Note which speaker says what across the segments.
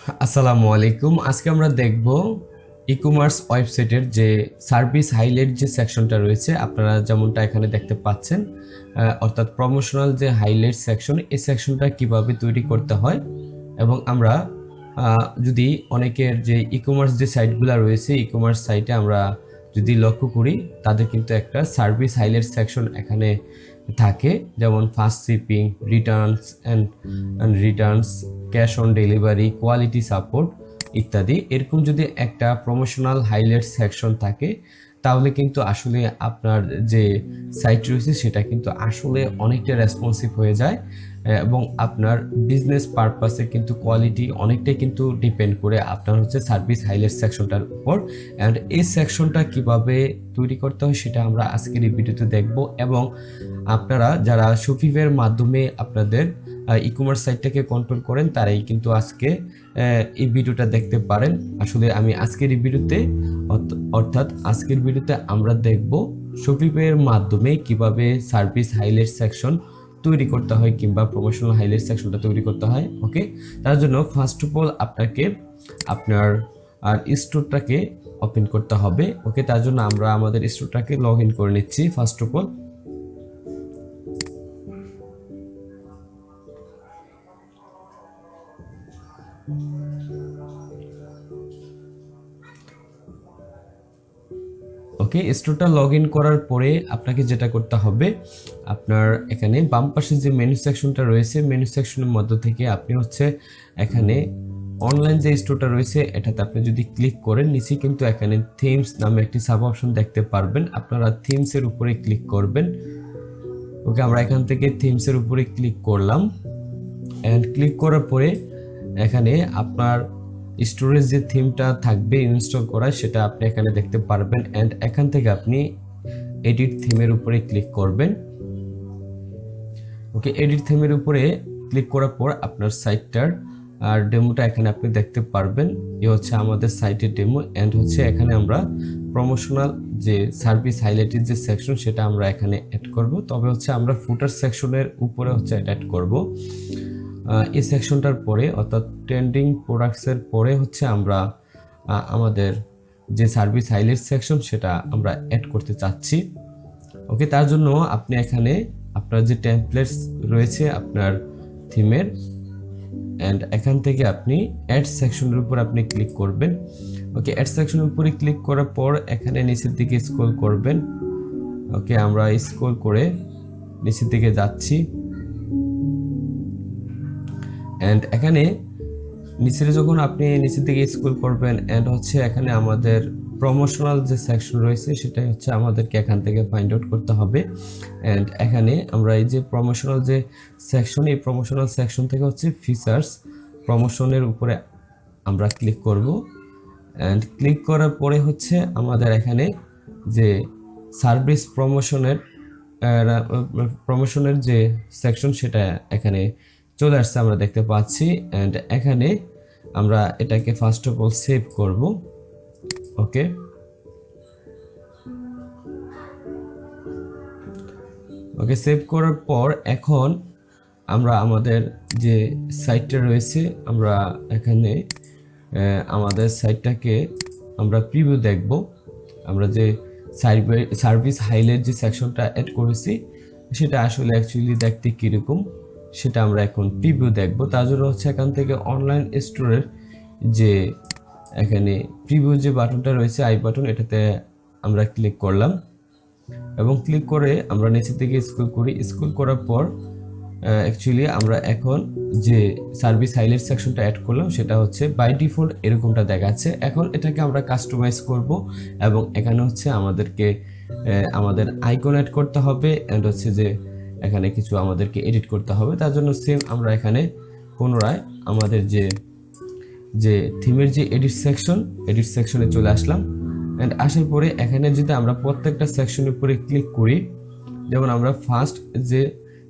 Speaker 1: আসসালামু আলাইকুম। আজকে আমরা দেখব ই-কমার্স ওয়েবসাইটের যে সার্ভিস হাইলাইট যে সেকশনটা রয়েছে, আপনারা যেমনটা এখানে দেখতে পাচ্ছেন, অর্থাৎ প্রমোশনাল যে হাইলাইট সেকশন, এই সেকশনটা কিভাবে তৈরি করতে হয়। এবং আমরা যদি অনেকের যে ই-কমার্স যে সাইটগুলো রয়েছে, ই-কমার্স সাইটে আমরা যদি লক্ষ্য করি, তাদের কিন্তু একটা সার্ভিস হাইলাইট সেকশন এখানে থাকে, যেমন fast shipping, Returns, cash on delivery, quality support ইত্যাদি। এরকম যদি একটা প্রমোশনাল হাইলাইট সেকশন থাকে, তাহলে কিন্তু আসলে আপনার যে সাইট রয়েছে সেটা কিন্তু আসলে অনেকটা রেসপন্সিভ হয়ে যায়, এবং আপনার বিজনেস পারপাসে কিন্তু কোয়ালিটি অনেকটাই কিন্তু ডিপেন্ড করে আপনার হচ্ছে সার্ভিস হাইলাইট সেকশনটার উপর। অ্যান্ড এই সেকশনটা কিভাবে তৈরি করতে হয় সেটা আমরা আজকের এই ভিডিওতে দেখব। এবং আপনারা যারা শপিফাইয়ের মাধ্যমে আপনাদের ই-কমার্স সাইটটাকে কন্ট্রোল করেন, তারাই কিন্তু আজকে এই ভিডিওটা দেখতে পারেন। আসলে আমি আজকের এই ভিডিওতে অর্থাৎ আজকের ভিডিওতে আমরা দেখব শপিফাইয়ের মাধ্যমে কিভাবে সার্ভিস হাইলাইট সেকশন তৈরি করতে হয় কিংবা প্রমোশনাল হাইলাইট সেকশনটা তৈরি করতে হয়। ওকে, তার জন্য ফার্স্ট অফ অল আপনাকে আপনার স্টোরটাকে ওপেন করতে হবে। ওকে, তার জন্য আমরা আমাদের স্টোরটাকে লগ ইন করে নিচ্ছি ফার্স্ট অফ অল। ওকে, স্টোরটা লগ ইন করার পরে আপনাকে যেটা করতে হবে, আপনার এখানে বাম পাশে যে মেনু সেকশনটা রয়েছে, মেনু সেকশনের মধ্য থেকে আপনি হচ্ছে এখানে অনলাইন যে স্টোরটা রয়েছে এটাতে আপনি যদি ক্লিক করেন, নিচে কিন্তু এখানে থিমস নামে একটি সাব অপশন দেখতে পারবেন। আপনারা থিমসের উপরে ক্লিক করবেন। ওকে, আমরা এখান থেকে থিমসের উপরে ক্লিক করলাম। অ্যান্ড ক্লিক করার পরে এখানে আপনার স্টোরেজ যে থিমটা থাকবে ইনস্টল করা, সেটা আপনি এখানে দেখতে পারবেন। অ্যান্ড এখান থেকে আপনি এডিট থিমের উপরে ক্লিক করবেন। ওকে, এডিট থিমের উপরে ক্লিক করার পর আপনার সাইটটার আর ডেমোটা এখানে আপনি দেখতে পারবেন। এ হচ্ছে আমাদের সাইটের ডেমো। অ্যান্ড হচ্ছে এখানে আমরা প্রমোশনাল যে সার্ভিস হাইলাইটেড যে সেকশন সেটা আমরা এখানে অ্যাড করব। তবে হচ্ছে আমরা ফুটার সেকশনের উপরে হচ্ছে অ্যাড করব। এই সেকশনটার পরে অর্থাৎ ট্রেন্ডিং প্রোডাক্টসের পরে হচ্ছে আমরা আমাদের যে সার্ভিস হাইলাইট সেকশন সেটা আমরা অ্যাড করতে চাচ্ছি। ওকে, তার জন্য আপনি এখানে আপনার যে টেমপ্লেটস রয়েছে আপনার থিমের, অ্যান্ড এখান থেকে আপনি অ্যাড সেকশনের উপর আপনি ক্লিক করবেন। ওকে, অ্যাড সেকশনের উপরে ক্লিক করার পর এখানে নিচের দিকে স্ক্রল করবেন। ওকে, আমরা স্ক্রল করে নিচের দিকে যাচ্ছি। অ্যান্ড এখানে নিচে যখন আপনি নিচের দিকে স্ক্রল করবেন, অ্যান্ড হচ্ছে এখানে আমাদের প্রমোশনাল যে সেকশন রয়েছে সেটাই হচ্ছে আমাদেরকে এখান থেকে ফাইন্ড আউট করতে হবে। অ্যান্ড এখানে আমরা এই যে প্রমোশনাল যে সেকশন, এই প্রমোশনাল সেকশন থেকে হচ্ছে ফিচার্স প্রমোশনের উপরে আমরা ক্লিক করব। অ্যান্ড ক্লিক করার পরে হচ্ছে আমাদের এখানে যে সার্ভিস প্রমোশনের যে সেকশন সেটা এখানে চলে আসছে, আমরা দেখতে পাচ্ছি। অ্যান্ড এখানে আমরা এটাকে ফার্স্ট অফ অল সেভ করব। ওকে, ওকে, সেভ করার পর এখন আমরা আমাদের যে সাইটটা রয়েছে, আমরা এখানে আমাদের সাইটটাকে আমরা প্রিভিউ দেখব। আমরা যে সার্ভিস হাইলাইট যে সেকশনটা অ্যাড করেছি সেটা আসলে অ্যাকচুয়ালি দেখতে কীরকম সেটা আমরা এখন প্রিভিউ দেখব। তার জন্য হচ্ছে এখান থেকে অনলাইন স্টোরের যে এখানে প্রিভিউ যে বাটনটা রয়েছে, আই বাটন, এটাতে আমরা ক্লিক করলাম। এবং ক্লিক করে আমরা নিচের দিকে স্ক্রল করি। স্ক্রল করার পর অ্যাকচুয়ালি আমরা এখন যে সার্ভিস হাইলাইট সেকশনটা অ্যাড করলাম সেটা হচ্ছে বাই ডিফল্ট এরকমটা দেখাচ্ছে। এখন এটাকে আমরা কাস্টমাইজ করব এবং এখানে হচ্ছে আমাদেরকে আমাদের আইকন অ্যাড করতে হবে, অ্যান্ড হচ্ছে যে এখানে কিছু আমাদেরকে এডিট করতে হবে। তার জন্য সেম আমরা এখানে পুনরায় আমাদের যে থিমের যে এডিট সেকশনে চলে আসলাম। অ্যান্ড আসার পরে এখানে যদি আমরা প্রত্যেকটা সেকশনের উপরে ক্লিক করি, যেমন আমরা ফার্স্ট যে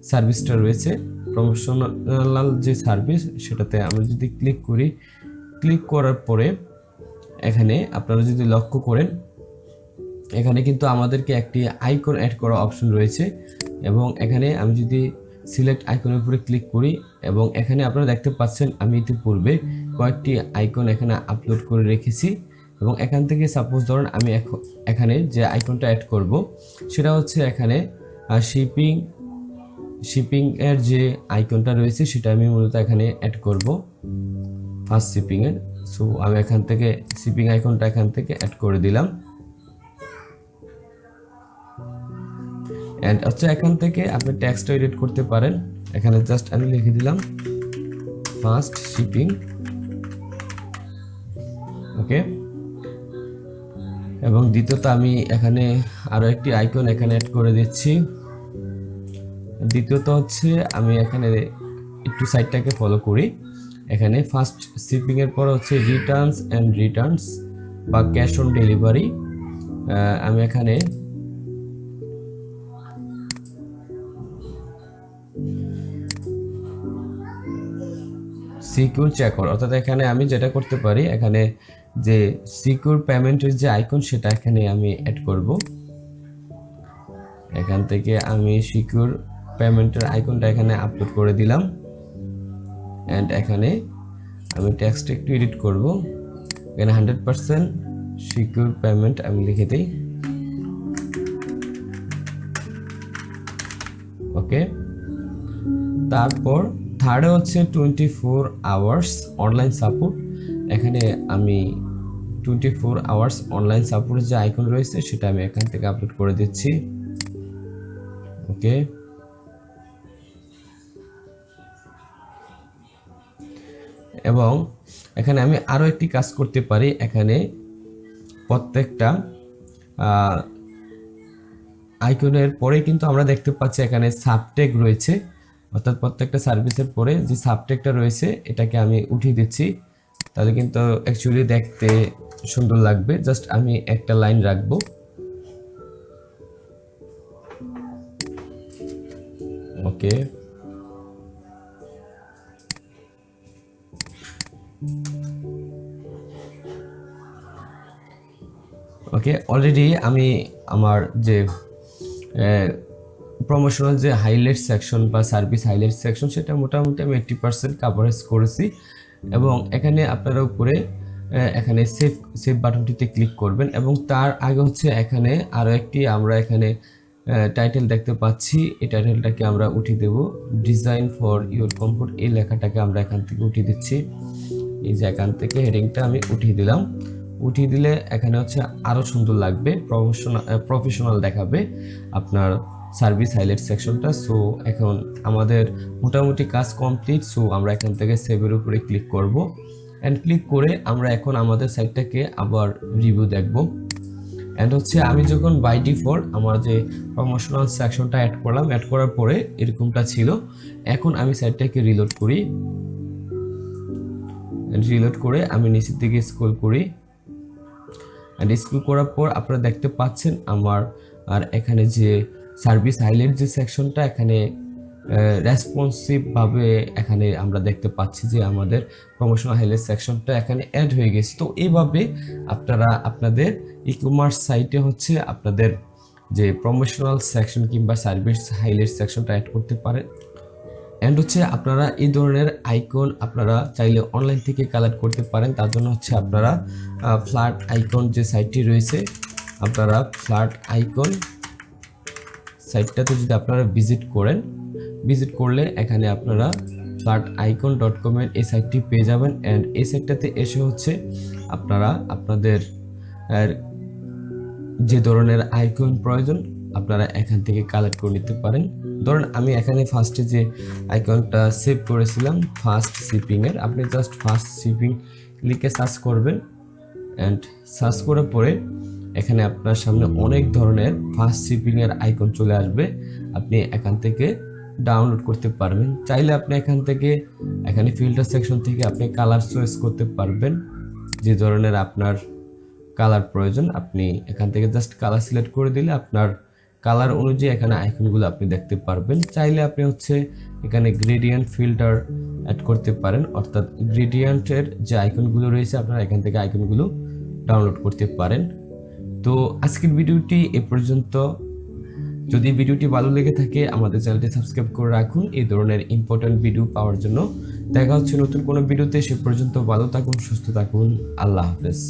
Speaker 1: সার্ভিসটা রয়েছে প্রমোশনাল যে সার্ভিস সেটাতে আমরা যদি ক্লিক করি, ক্লিক করার পরে এখানে আপনারা যদি লক্ষ্য করেন এখানে কিন্তু আমাদেরকে একটি আইকন অ্যাড করা অপশন রয়েছে। এবং এখানে আমি যদি সিলেক্ট আইকনের উপরে ক্লিক করি এবং এখানে আপনারা দেখতে পাচ্ছেন আমি ইতিপূর্বে কয়েকটি আইকন এখানে আপলোড করে রেখেছি এবং এখান থেকে সাপোজ ধরুন আমি এখানে যে আইকনটা অ্যাড করব সেটা হচ্ছে এখানে শিপিং এর যে আইকনটা রয়েছে সেটা আমি মূলত এখানে অ্যাড করব ফার্স্ট শিপিং এর। সো আমি এখান থেকে শিপিং আইকনটা এখান থেকে অ্যাড করে দিলাম এন্ড হচ্ছে এখান থেকে আপনি টেক্সট এডিট করতে পারেন। এখানে জাস্ট আমি লিখে দিলাম ফার্স্ট শিপিং, ওকে। এবং দ্বিতীয়ত আমি এখানে আরো একটি আইকন এখানে অ্যাড করে দিচ্ছি। দ্বিতীয়ত হচ্ছে আমি এখানে একটু সাইটটাকে ফলো করি। এখানে ফার্স্ট শিপিং এর পর হচ্ছে রিটার্নস বা ক্যাশ অন ডেলিভারি। আমি এখানে সিকিউর চেকর, অর্থাৎ এখানে আমি যেটা করতে পারি এখানে যে সিকিউর পেমেন্টের যে আইকন সেটা এখানে আমি অ্যাড করব। এখান থেকে আমি সিকিউর পেমেন্টের আইকনটা এখানে আপলোড করে দিলাম এন্ড এখানে আমি টেক্সট একটু এডিট করব। এখানে 100% সিকিউর পেমেন্ট আমি লিখে দিই, ওকে। তারপর থার্ডে হচ্ছে 24 আওয়ার্স অনলাইন সাপোর্ট। এখানে আমি 24 আওয়ার্স অনলাইন সাপোর্ট যে আইকন রয়েছে সেটা আমি এখান থেকে আপলোড করে দিচ্ছি, ওকে। এবং এখানে আমি আরো একটি কাজ করতে পারি। এখানে প্রত্যেকটা আইকনের পরে কিন্তু আমরা দেখতে পাচ্ছি এখানে সাবটেগ রয়েছে, অর্থাৎ প্রত্যেকটা সার্ভিসের পরে যে সাবটেগটা রয়েছে এটাকে আমি উঠিয়ে দিচ্ছি, তাহলে কিন্তু অ্যাকচুয়ালি দেখতে সুন্দর লাগবে। জাস্ট আমি একটা লাইন রাখবো, ওকে। ওকে, অলরেডি আমি আমার যে প্রমোশনাল যে হাইলাইট সেকশন বা সার্ভিস হাইলাইট সেকশন সেটা মোটামুটি আমি 80% কাভারেজ করেছি। এবং এখানে আপনারা উপরে এখানে সেভ বাটনটিতে ক্লিক করবেন এবং তার আগে হচ্ছে এখানে আরো একটি আমরা এখানে টাইটেল দেখতে পাচ্ছি। এই টাইটেলটাকে আমরা উঠিয়ে দেব, ডিজাইন ফর ইউর কমফোর্ট, এই লেখাটাকে আমরা এখান থেকে উঠিয়ে দিচ্ছি। এই যে এখান থেকে হেডিংটা আমি উঠিয়ে দিলাম। উঠিয়ে দিলে এখানে হচ্ছে আরো সুন্দর লাগবে, প্রফেশনাল দেখাবে আপনার সার্ভিস হাইলাইট সেকশনটা। সো এখন আমাদের মোটামুটি কাজ কমপ্লিট। সো আমরা এখান থেকে সেভের উপরে ক্লিক করব এন্ড ক্লিক করে আমরা এখন আমাদের সাইটটাকে আবার রিভিউ দেখব। এন্ড হচ্ছে আমি যখন বাই ডিফল্ট আমার যে প্রমোশনাল সেকশনটা অ্যাড করলাম, অ্যাড করার পরে এরকমটা ছিল। এখন আমি সাইটটাকে রিলোড করি, রিলোড করে আমি নিচের দিকে স্ক্রল করি এন্ড স্ক্রল করার পর আপনারা দেখতে পাচ্ছেন আমার আর এখানে যে সার্ভিস হাইলাইট যে সেকশনটা এখানে রেসপন্সিভ ভাবে এখানে আমরা দেখতে পাচ্ছি যে আমাদের প্রমোশনাল হাইলাইট সেকশনটা এখানে অ্যাড হয়ে গেছে। তো এইভাবে আপনারা আপনাদের ই-কমার্স সাইটে হচ্ছে আপনাদের যে প্রমোশনাল সেকশন কিংবা সার্ভিস হাইলাইট সেকশনটা অ্যাড করতে পারেন। এন্ড হচ্ছে আপনারা এই ধরনের আইকন আপনারা চাইলে অনলাইন থেকে কালেক্ট করতে পারেন। তার জন্য হচ্ছে আপনারা ফ্ল্যাট আইকন যে সাইটটি রয়েছে, আপনারা ফ্ল্যাট আইকন সাইটটাতে যদি আপনারা ভিজিট করলে এখানে আপনারা flaticon.com এর এই সাইটটি পেয়ে যাবেন। এন্ড এই সাইটটাতে এসে হচ্ছে আপনারা আপনাদের যে ধরনের আইকন প্রয়োজন আপনারা এখান থেকে কালেক্ট করে নিতে পারেন। ধরুন আমি এখানে ফার্স্টে যে আইকনটা সেভ করেছিলাম ফার্স্ট শিপিং এর, আপনি জাস্ট ফার্স্ট শিপিং লিখে সার্চ করবেন এন্ড সার্চ করার পরে এখানে আপনার সামনে অনেক ধরনের ফার্স্ট শিপিং এর আইকন চলে আসবে। আপনি এখান থেকে ডাউনলোড করতে পারবেন। চাইলে আপনি এখানে ফিল্টার সেকশন থেকে আপনি কালার চয়েস করতে পারবেন, যে ধরনের আপনার কালার প্রয়োজন আপনি এখান থেকে জাস্ট কালার সিলেক্ট করে দিলে আপনার কালার অনুযায়ী এখানে আইকনগুলো আপনি দেখতে পারবেন। চাইলে আপনি হচ্ছে এখানে গ্রেডিয়েন্ট ফিল্টার অ্যাড করতে পারেন, অর্থাৎ গ্রেডিয়েন্টের যে আইকনগুলো রয়েছে আপনারা এখান থেকে আইকনগুলো ডাউনলোড করতে পারেন। তো আজকের ভিডিওটি এ পর্যন্ত। যদি ভিডিওটি ভালো লেগে থাকে আমাদের চ্যানেলটি সাবস্ক্রাইব করে রাখুন এই ধরনের ইম্পর্টেন্ট ভিডিও পাওয়ার জন্য। দেখা হচ্ছে নতুন কোনো ভিডিওতে, সে পর্যন্ত ভালো থাকুন, সুস্থ থাকুন, আল্লাহ হাফেজ।